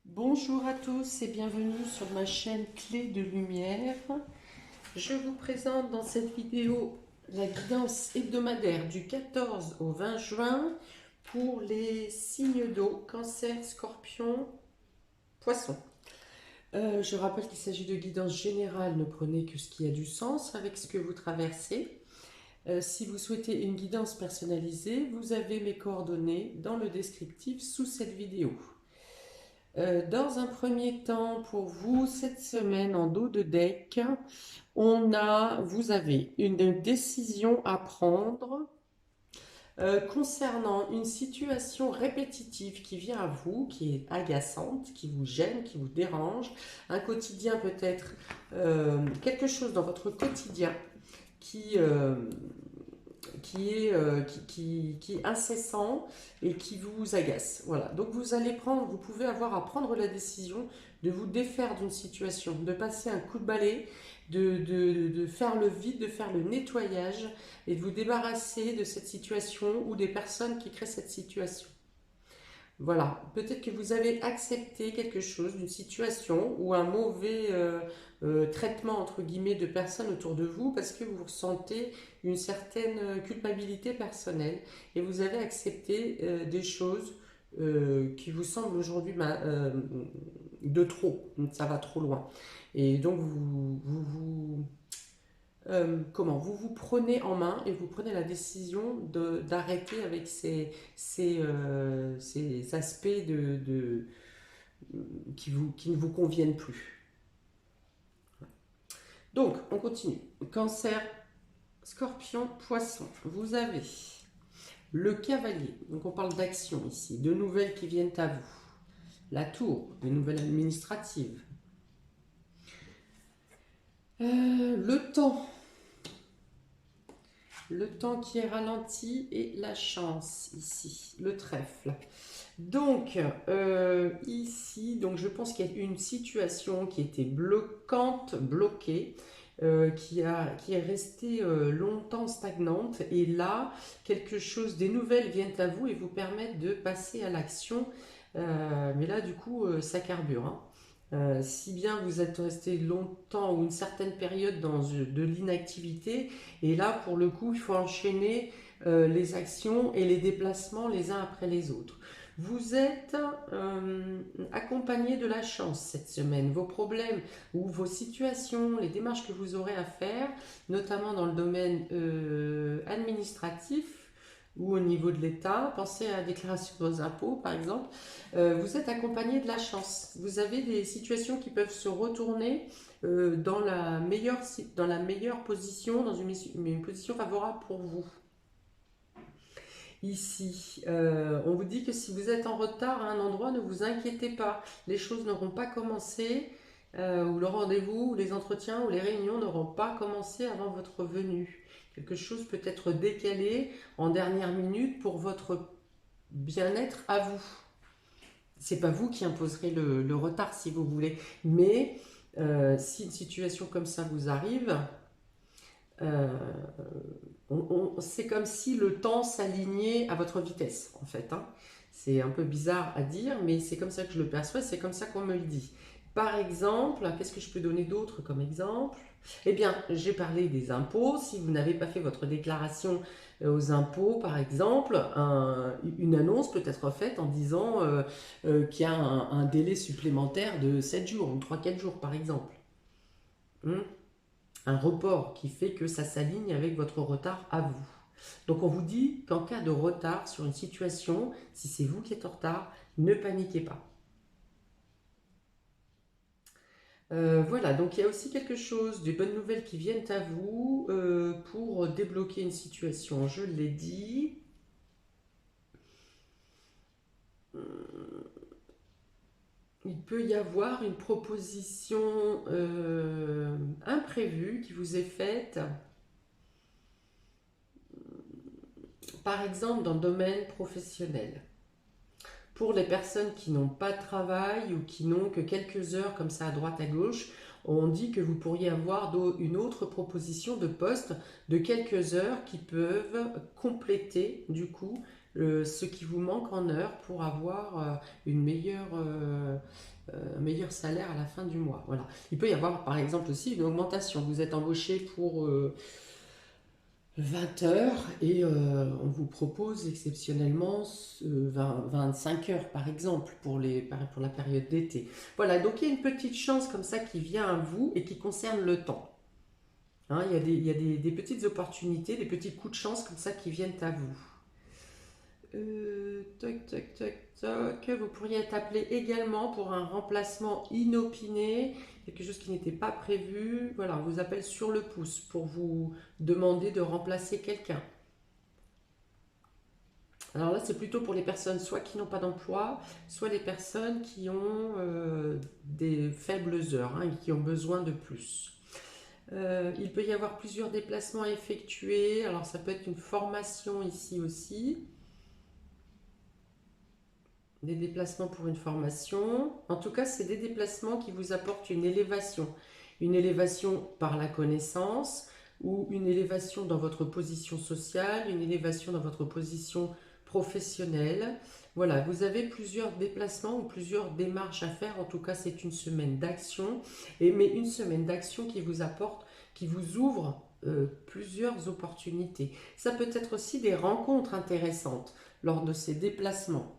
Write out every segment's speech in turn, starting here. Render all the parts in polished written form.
Bonjour à tous et bienvenue sur ma chaîne Clé de Lumière. Je vous présente dans cette vidéo la guidance hebdomadaire du 14 au 20 juin pour les signes d'eau, Cancer, Scorpion, Poisson. Je rappelle qu'il s'agit de guidance générale, ne prenez que ce qui a du sens avec ce que vous traversez. Si vous souhaitez une guidance personnalisée, vous avez mes coordonnées dans le descriptif sous cette vidéo. Dans un premier temps, pour vous, cette semaine en dos de deck, vous avez une décision à prendre concernant une situation répétitive qui vient à vous, qui est agaçante, qui vous gêne, qui vous dérange, un quotidien peut-être, quelque chose dans votre quotidien qui, euh, qui est incessant et qui vous agace. Voilà. Donc vous pouvez avoir à prendre la décision de vous défaire d'une situation, de passer un coup de balai, de faire le vide, de faire le nettoyage et de vous débarrasser de cette situation ou des personnes qui créent cette situation. Voilà, peut-être que vous avez accepté quelque chose, une situation ou un mauvais traitement entre guillemets de personnes autour de vous parce que vous ressentez une certaine culpabilité personnelle et vous avez accepté des choses qui vous semblent aujourd'hui de trop, ça va trop loin. Et donc vous vous prenez en main et vous prenez la décision d'arrêter avec ces aspects qui ne vous conviennent plus. Donc, on continue. Cancer, Scorpion, Poisson. Vous avez le Cavalier. Donc, on parle d'action ici, de nouvelles qui viennent à vous. La Tour, des nouvelles administratives. Le temps qui est ralenti et la chance ici, le trèfle. Donc ici, je pense qu'il y a une situation qui était bloquante, bloquée, qui est restée longtemps stagnante. Et là, des nouvelles viennent à vous et vous permettent de passer à l'action. Mais là, du coup, ça carbure, hein. Si bien vous êtes resté longtemps ou une certaine période dans de l'inactivité, et là pour le coup il faut enchaîner les actions et les déplacements les uns après les autres. Vous êtes accompagné de la chance cette semaine. Vos problèmes ou vos situations, les démarches que vous aurez à faire, notamment dans le domaine administratif, ou au niveau de l'État, pensez à la déclaration de vos impôts par exemple, vous êtes accompagné de la chance. Vous avez des situations qui peuvent se retourner dans la meilleure position, dans une position favorable pour vous. Ici, on vous dit que si vous êtes en retard à un endroit, ne vous inquiétez pas. Les choses n'auront pas commencé, ou le rendez-vous, ou les entretiens, ou les réunions n'auront pas commencé avant votre venue. Quelque chose peut être décalé en dernière minute pour votre bien-être à vous. C'est pas vous qui imposerez le retard si vous voulez, mais si une situation comme ça vous arrive, euh, c'est comme si le temps s'alignait à votre vitesse, en fait, hein. C'est un peu bizarre à dire, mais c'est comme ça que je le perçois, c'est comme ça qu'on me le dit. Par exemple, qu'est-ce que je peux donner d'autre comme exemple? Eh bien, j'ai parlé des impôts. Si vous n'avez pas fait votre déclaration aux impôts, par exemple, une annonce peut être faite en disant qu'il y a un délai supplémentaire de 7 jours, ou 3-4 jours, par exemple. Hmm. Un report qui fait que ça s'aligne avec votre retard à vous. Donc on vous dit qu'en cas de retard sur une situation, si c'est vous qui êtes en retard, ne paniquez pas. Voilà, donc il y a aussi quelque chose, des bonnes nouvelles qui viennent à vous pour débloquer une situation, je l'ai dit. Il peut y avoir une proposition imprévue qui vous est faite, par exemple dans le domaine professionnel. Pour les personnes qui n'ont pas de travail ou qui n'ont que quelques heures comme ça à droite à gauche, on dit que vous pourriez avoir une autre proposition de poste de quelques heures qui peuvent compléter du coup ce qui vous manque en heures pour avoir un meilleur salaire à la fin du mois. Voilà. Il peut y avoir par exemple aussi une augmentation. Vous êtes embauché pour 20 heures et on vous propose exceptionnellement 25 heures par exemple pour la période d'été. Voilà, donc il y a une petite chance comme ça qui vient à vous et qui concerne le temps. Hein, il y a des petites opportunités, des petits coups de chance comme ça qui viennent à vous. Toc, toc, toc, toc. Vous pourriez être appelé également pour un remplacement inopiné, quelque chose qui n'était pas prévu. Voilà, on vous appelle sur le pouce pour vous demander de remplacer quelqu'un. Alors là, c'est plutôt pour les personnes soit qui n'ont pas d'emploi, soit les personnes qui ont des faibles heures hein, et qui ont besoin de plus. Il peut y avoir plusieurs déplacements à effectuer. Alors ça peut être une formation ici aussi. Des déplacements pour une formation. En tout cas, c'est des déplacements qui vous apportent une élévation. Une élévation par la connaissance ou une élévation dans votre position sociale, une élévation dans votre position professionnelle. Voilà, vous avez plusieurs déplacements ou plusieurs démarches à faire. En tout cas, c'est une semaine d'action, mais une semaine d'action qui vous apporte, qui vous ouvre plusieurs opportunités. Ça peut être aussi des rencontres intéressantes lors de ces déplacements.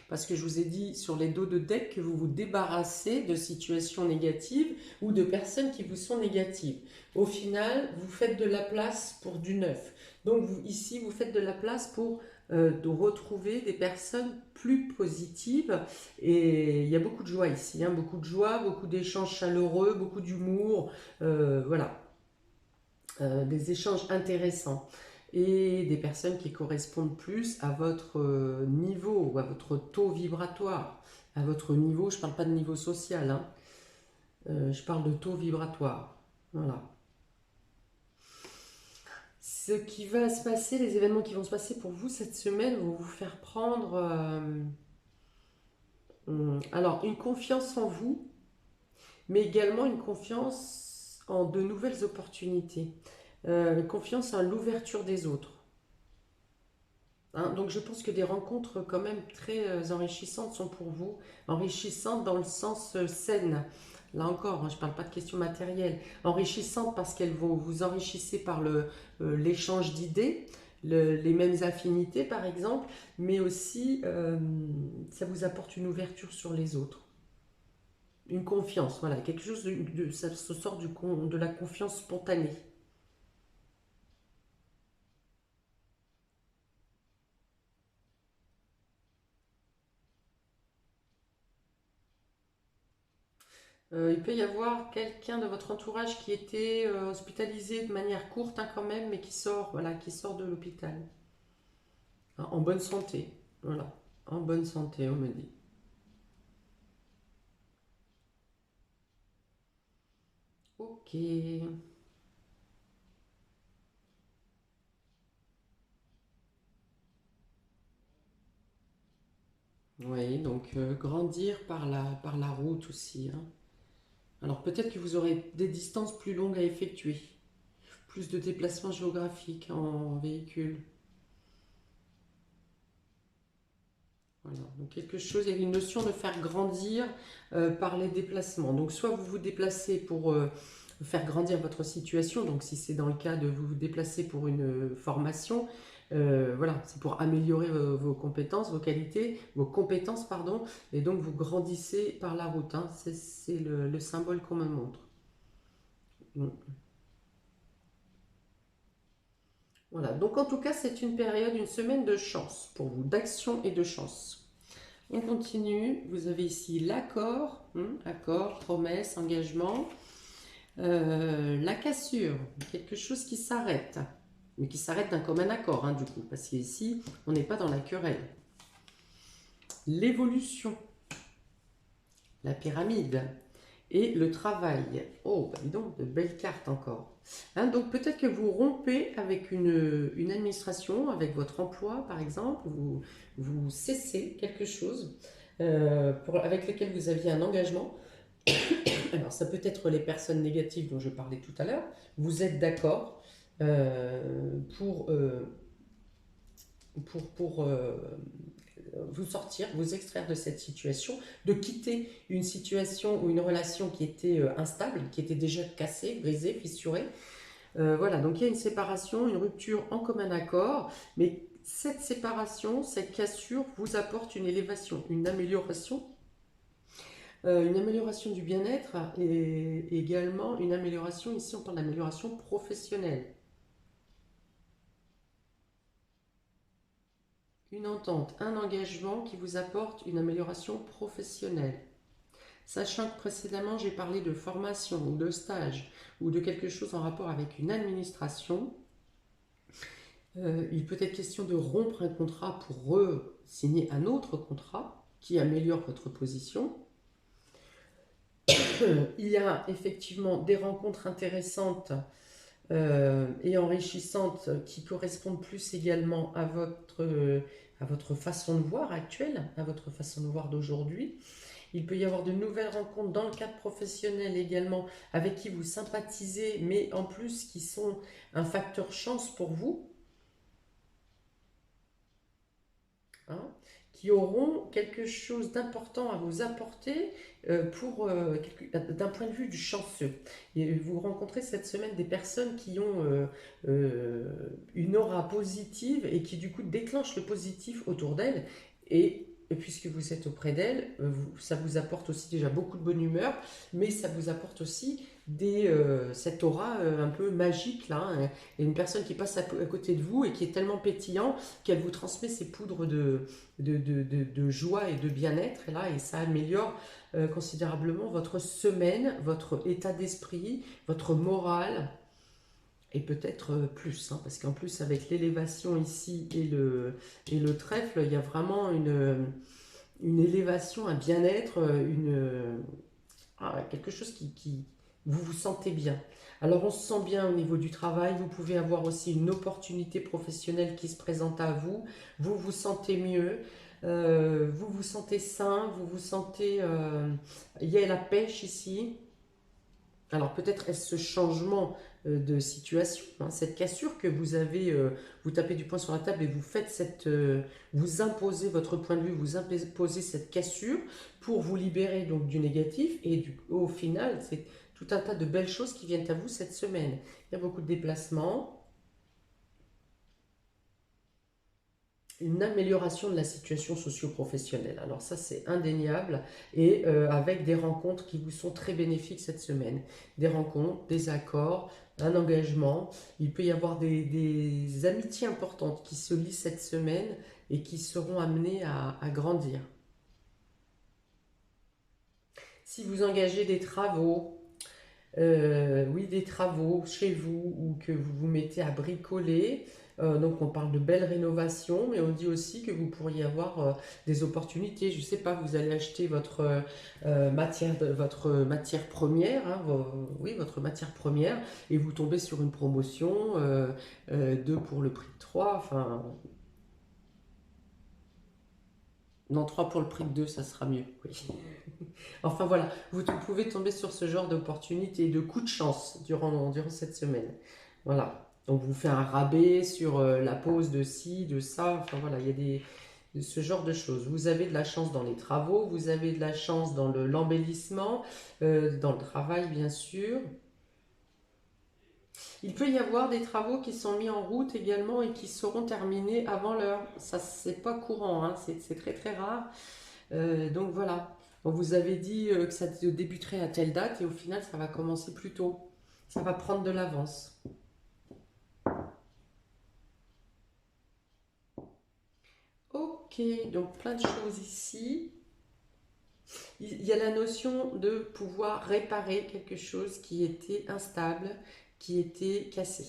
Parce que je vous ai dit sur les dos de deck que vous vous débarrassez de situations négatives ou de personnes qui vous sont négatives. Au final, vous faites de la place pour du neuf. Donc ici, vous faites de la place pour de retrouver des personnes plus positives. Et il y a beaucoup de joie ici, hein, beaucoup de joie, beaucoup d'échanges chaleureux, beaucoup d'humour, voilà, des échanges intéressants et des personnes qui correspondent plus à votre niveau ou à votre taux vibratoire. À votre niveau, je ne parle pas de niveau social, hein. Je parle de taux vibratoire. Voilà. Ce qui va se passer, les événements qui vont se passer pour vous cette semaine vont vous faire prendre alors une confiance en vous, mais également une confiance en de nouvelles opportunités. Confiance en l'ouverture des autres. Hein, donc je pense que des rencontres quand même très enrichissantes sont pour vous. Enrichissantes dans le sens saine. Là encore, hein, je ne parle pas de questions matérielles. Enrichissantes parce qu'elles vont vous enrichir par l'échange d'idées, les mêmes affinités par exemple, mais aussi ça vous apporte une ouverture sur les autres. Une confiance, voilà, quelque chose ça se sort de la confiance spontanée. Il peut y avoir quelqu'un de votre entourage qui était hospitalisé de manière courte hein, quand même, mais qui sort, voilà, qui sort de l'hôpital. Hein, en bonne santé. Voilà. En bonne santé, on me dit. Ok. Oui, donc grandir par la route aussi. Hein. Alors peut-être que vous aurez des distances plus longues à effectuer, plus de déplacements géographiques en véhicule. Voilà. Donc quelque chose, il y a une notion de faire grandir par les déplacements. Donc soit vous vous déplacez pour faire grandir votre situation, donc si c'est dans le cas de vous vous déplacer pour une formation, voilà, c'est pour améliorer vos compétences, vos qualités, vos compétences, pardon, et donc vous grandissez par la route, hein. C'est le symbole qu'on me montre. Mm. Voilà, donc en tout cas c'est une période, une semaine de chance pour vous, d'action et de chance. On continue, vous avez ici l'accord, accord, promesse, engagement. La cassure, quelque chose qui s'arrête, mais qui s'arrête d'un commun accord, hein, du coup, parce qu'ici, on n'est pas dans la querelle. L'évolution, la pyramide et le travail. Oh, bah dis donc, de belles cartes encore. Hein, donc peut-être que vous rompez avec une administration, avec votre emploi par exemple, vous cessez quelque chose avec lequel vous aviez un engagement. Alors, ça peut être les personnes négatives dont je parlais tout à l'heure. Vous êtes d'accord pour pour vous sortir, vous extraire de cette situation, de quitter une situation ou une relation qui était instable, qui était déjà cassée, brisée, fissurée. Voilà, donc il y a une séparation, une rupture en commun accord, mais cette séparation, cette cassure vous apporte une élévation, une amélioration du bien-être et également une amélioration, ici on parle d'amélioration professionnelle. Une entente, un engagement qui vous apporte une amélioration professionnelle. Sachant que précédemment j'ai parlé de formation ou de stage ou de quelque chose en rapport avec une administration, il peut être question de rompre un contrat pour re-signer un autre contrat qui améliore votre position. Il y a effectivement des rencontres intéressantes et enrichissantes qui correspondent plus également à votre façon de voir actuelle, à votre façon de voir d'aujourd'hui. Il peut y avoir de nouvelles rencontres dans le cadre professionnel également avec qui vous sympathisez, mais en plus qui sont un facteur chance pour vous, hein, qui auront quelque chose d'important à vous apporter d'un point de vue du chanceux. Et vous rencontrez cette semaine des personnes qui ont une aura positive et qui du coup déclenchent le positif autour d'elles. Et puisque vous êtes auprès d'elles, ça vous apporte aussi déjà beaucoup de bonne humeur, mais ça vous apporte aussi cette aura un peu magique là, hein. Et une personne qui passe à côté de vous et qui est tellement pétillant qu'elle vous transmet ses poudres de joie et de bien-être, et là, et ça améliore considérablement votre semaine, votre état d'esprit, votre morale, et peut-être plus, hein, parce qu'en plus avec l'élévation ici et le trèfle, il y a vraiment une élévation, un bien-être, quelque chose qui vous vous sentez bien. Alors on se sent bien au niveau du travail, vous pouvez avoir aussi une opportunité professionnelle qui se présente à vous, vous vous sentez mieux, vous vous sentez sain, vous vous sentez... il y a la pêche ici. Alors peut-être est-ce ce changement de situation, hein, cette cassure que vous avez, vous tapez du poing sur la table et vous faites vous imposez votre point de vue, vous imposez cette cassure pour vous libérer donc du négatif et au final c'est tout un tas de belles choses qui viennent à vous cette semaine. Il y a beaucoup de déplacements, une amélioration de la situation socio-professionnelle. Alors ça, c'est indéniable et avec des rencontres qui vous sont très bénéfiques cette semaine. Des rencontres, des accords, un engagement. Il peut y avoir des amitiés importantes qui se lient cette semaine et qui seront amenées à grandir. Si vous engagez des travaux, oui, des travaux chez vous ou que vous vous mettez à bricoler. Donc on parle de belles rénovations, mais on dit aussi que vous pourriez avoir des opportunités. Je ne sais pas, vous allez acheter votre matière première, hein, oui, votre matière première, et vous tombez sur une promotion, 2 pour le prix de 3. Enfin, non, 3 pour le prix de 2, ça sera mieux. Oui. Enfin voilà, vous pouvez tomber sur ce genre d'opportunité, de coup de chance durant cette semaine. Voilà. Donc vous faites un rabais sur la pose de ci, de ça. Enfin voilà, il y a de ce genre de choses. Vous avez de la chance dans les travaux, vous avez de la chance dans l'embellissement, dans le travail bien sûr. Il peut y avoir des travaux qui sont mis en route également et qui seront terminés avant l'heure. Ça, c'est pas courant, hein, c'est très très rare. Donc voilà, on vous avait dit que ça débuterait à telle date et au final ça va commencer plus tôt. Ça va prendre de l'avance. Ok, donc plein de choses ici. Il y a la notion de pouvoir réparer quelque chose qui était instable, qui était cassé.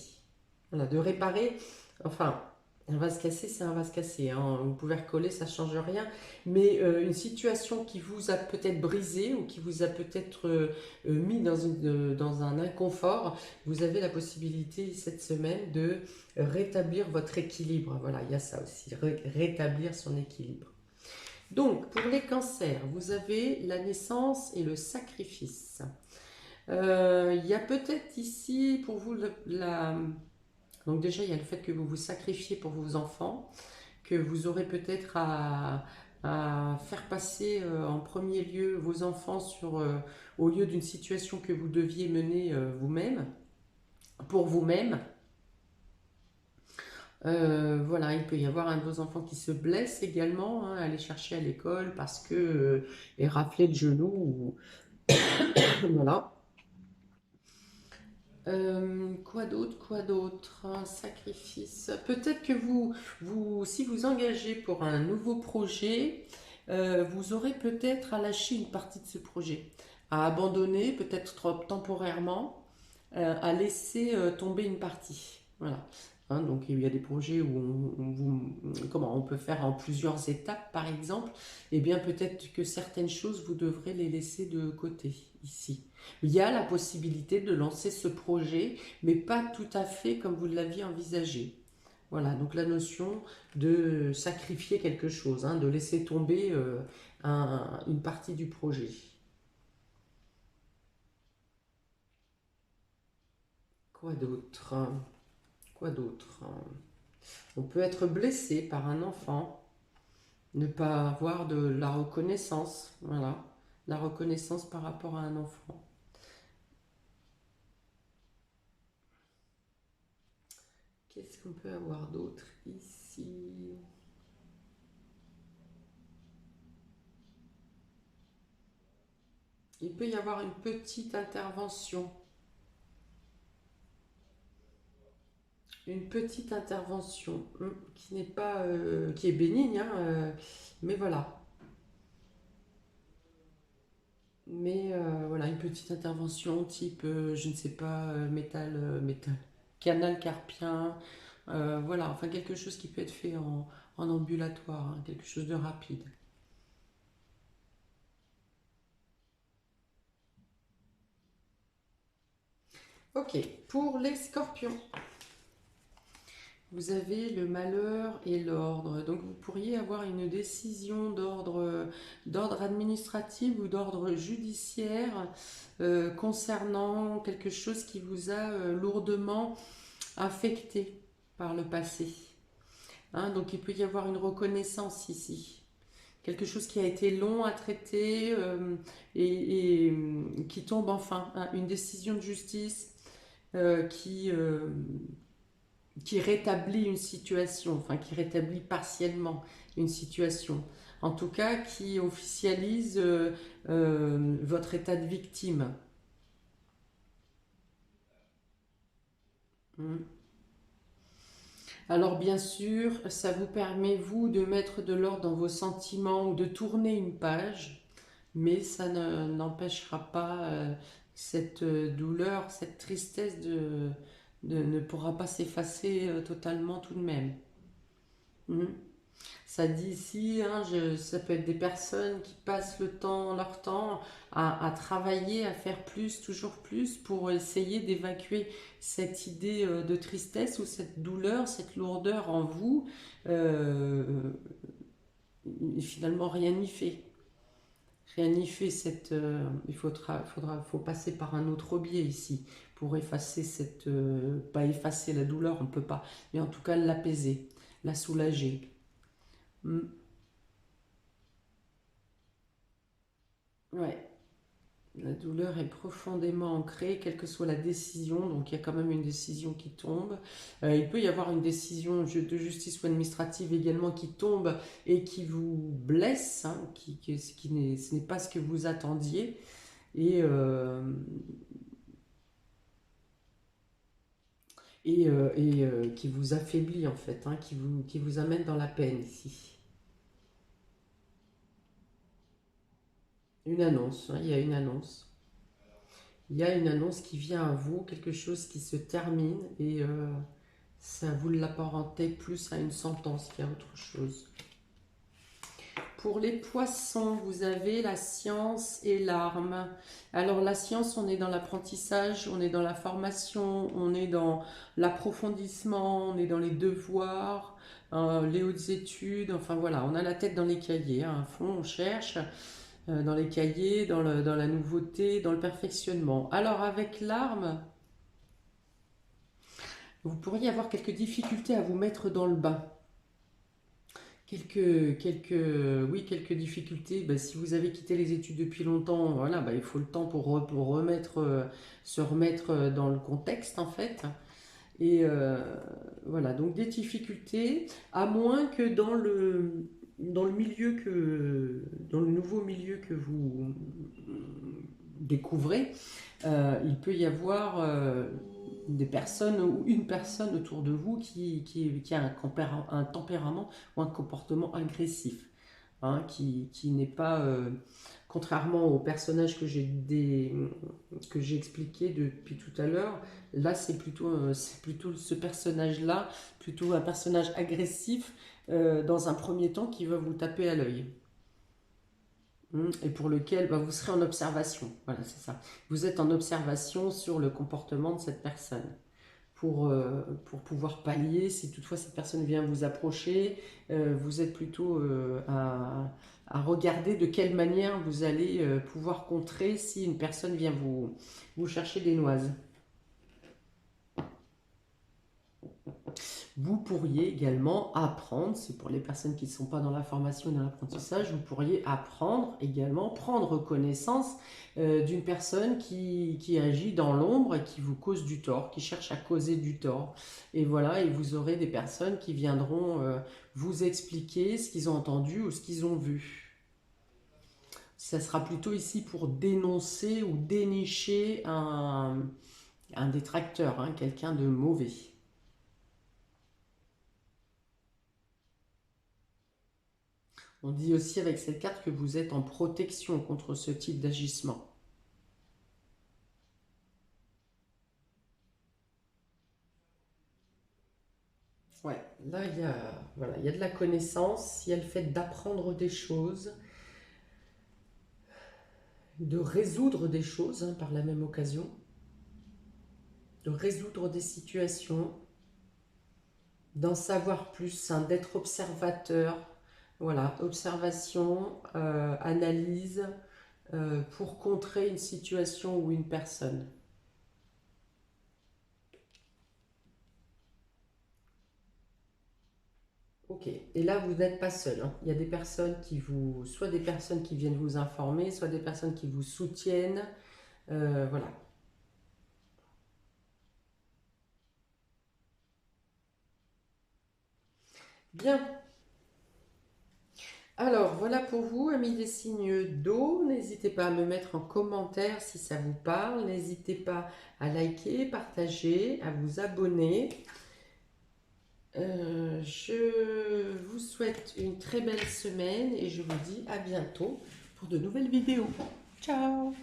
Voilà, de réparer, enfin, un vase cassé, c'est un vase cassé, hein. Vous pouvez recoller, ça ne change rien. Mais une situation qui vous a peut-être brisé ou qui vous a peut-être mis dans un inconfort, vous avez la possibilité cette semaine de rétablir votre équilibre. Voilà, il y a ça aussi, rétablir son équilibre. Donc, pour les cancers, vous avez la naissance et le sacrifice. Il y a peut-être ici pour vous donc déjà, il y a le fait que vous vous sacrifiez pour vos enfants, que vous aurez peut-être à faire passer en premier lieu vos enfants au lieu d'une situation que vous deviez mener vous-même, pour vous-même. Voilà, il peut y avoir un de vos enfants qui se blesse également, hein, aller chercher à l'école parce que est raflé le genou. Voilà. Quoi d'autre? Quoi d'autre? Un sacrifice. Peut-être que si vous engagez pour un nouveau projet, vous aurez peut-être à lâcher une partie de ce projet, à abandonner peut-être temporairement, à laisser tomber une partie. Voilà. Hein, donc il y a des projets où comment, on peut faire en plusieurs étapes, par exemple. Eh bien, peut-être que certaines choses, vous devrez les laisser de côté ici. Il y a la possibilité de lancer ce projet, mais pas tout à fait comme vous l'aviez envisagé. Voilà, donc la notion de sacrifier quelque chose, hein, de laisser tomber une partie du projet. Quoi d'autre? Quoi d'autre? On peut être blessé par un enfant, ne pas avoir de la reconnaissance, voilà, la reconnaissance par rapport à un enfant. Qu'est-ce qu'on peut avoir d'autre ici? Il peut y avoir une petite intervention. Une petite intervention qui n'est pas, qui est bénigne, hein, mais voilà. Mais voilà, une petite intervention type, je ne sais pas, métal, canal carpien, voilà, enfin quelque chose qui peut être fait en ambulatoire, hein, quelque chose de rapide. Ok, pour les scorpions. Vous avez le malheur et l'ordre. Donc vous pourriez avoir une décision d'ordre administratif ou d'ordre judiciaire concernant quelque chose qui vous a lourdement affecté par le passé. Hein, donc il peut y avoir une reconnaissance ici. Quelque chose qui a été long à traiter et qui tombe enfin. Hein, une décision de justice qui rétablit une situation, enfin qui rétablit partiellement une situation. En tout cas, qui officialise votre état de victime. Mm. Alors bien sûr, ça vous permet, vous, de mettre de l'ordre dans vos sentiments ou de tourner une page, mais ça n'empêchera pas cette douleur, cette tristesse ne pourra pas s'effacer totalement tout de même. Mm. Ça dit ici, hein, ça peut être des personnes qui passent leur temps à travailler, à faire plus, toujours plus, pour essayer d'évacuer cette idée de tristesse ou cette douleur, cette lourdeur en vous. Euh, et finalement, rien n'y fait. Rien n'y fait. Faut passer par un autre biais ici pour effacer pas effacer la douleur, on ne peut pas, mais en tout cas l'apaiser, la soulager. Mm. Ouais. La douleur est profondément ancrée, quelle que soit la décision, donc il y a quand même une décision qui tombe. Il peut y avoir une décision de justice ou administrative également qui tombe et qui vous blesse, hein, ce n'est pas ce que vous attendiez, et, euh, qui vous affaiblit en fait, hein, qui vous amène dans la peine ici. Une annonce, hein, il y a une annonce. Il y a une annonce qui vient à vous, quelque chose qui se termine et ça vous l'apparentez plus à une sentence qu'à autre chose. Pour les poissons, vous avez la science et l'arme. Alors la science, on est dans l'apprentissage, on est dans la formation, on est dans l'approfondissement, on est dans les devoirs, les hautes études, enfin voilà, on a la tête dans les cahiers, hein, à fond, on cherche dans les cahiers, dans la nouveauté, dans le perfectionnement. Alors avec l'arme, vous pourriez avoir quelques difficultés à vous mettre dans le bain. Oui, quelques difficultés. Ben, si vous avez quitté les études depuis longtemps, voilà, ben, il faut le temps pour remettre, se remettre dans le contexte en fait. Et voilà, donc des difficultés, à moins que dans le milieu dans le nouveau milieu que vous découvrez, il peut y avoir des personnes ou une personne autour de vous qui a un tempérament ou un comportement agressif, hein, qui n'est pas, contrairement au personnage que j'ai expliqué depuis tout à l'heure, là c'est plutôt ce personnage-là, plutôt un personnage agressif dans un premier temps qui va vous taper à l'œil. Et pour lequel bah, vous serez en observation. Voilà, c'est ça. Vous êtes en observation sur le comportement de cette personne pour pouvoir pallier si toutefois cette personne vient vous approcher. Vous êtes plutôt à regarder de quelle manière vous allez pouvoir contrer si une personne vient vous chercher des noises. Vous pourriez également apprendre, c'est pour les personnes qui ne sont pas dans la formation et dans l'apprentissage, vous pourriez apprendre également, prendre connaissance d'une personne qui agit dans l'ombre et qui vous cause du tort, qui cherche à causer du tort. Et voilà, et vous aurez des personnes qui viendront vous expliquer ce qu'ils ont entendu ou ce qu'ils ont vu. Ça sera plutôt ici pour dénoncer ou dénicher un détracteur, hein, quelqu'un de mauvais. On dit aussi avec cette carte que vous êtes en protection contre ce type d'agissement. Ouais, là voilà, il y a de la connaissance, il y a le fait d'apprendre des choses, de résoudre des choses hein, par la même occasion, de résoudre des situations, d'en savoir plus, hein, d'être observateur. Voilà, observation, analyse pour contrer une situation ou une personne. Ok, et là vous n'êtes pas seul, hein. Il y a des personnes soit des personnes qui viennent vous informer, soit des personnes qui vous soutiennent. Voilà. Bien. Alors voilà pour vous, amis des signes d'eau. N'hésitez pas à me mettre en commentaire si ça vous parle. N'hésitez pas à liker, partager, à vous abonner. Je vous souhaite une très belle semaine et je vous dis à bientôt pour de nouvelles vidéos. Ciao!